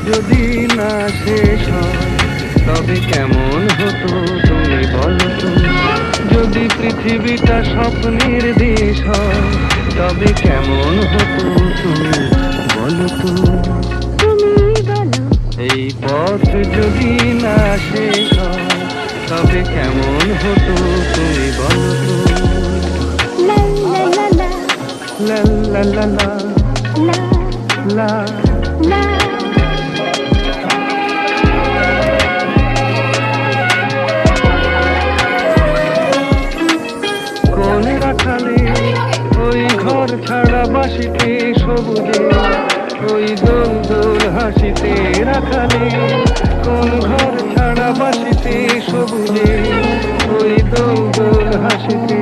যদি না শেষ হয় তবে কেমন হতো তুমি বলো তো। যদি পৃথিবীটা স্বপ্নের দেশ হয় তবে কেমন হতো তুমি বলো তো। এই পথ যদি না শেষ হয় তবে কেমন হতো তুমি বলো তো। লা লা লা লা লা। কোন রাখালে ওই ঘর ছাড়া বাসিতে সবুজে, ওই দোল দোল হাসিতে রাখালে কোন ঘর ছাড়া বাসিতে সবুজে, ওই দোল দোল হাসিতে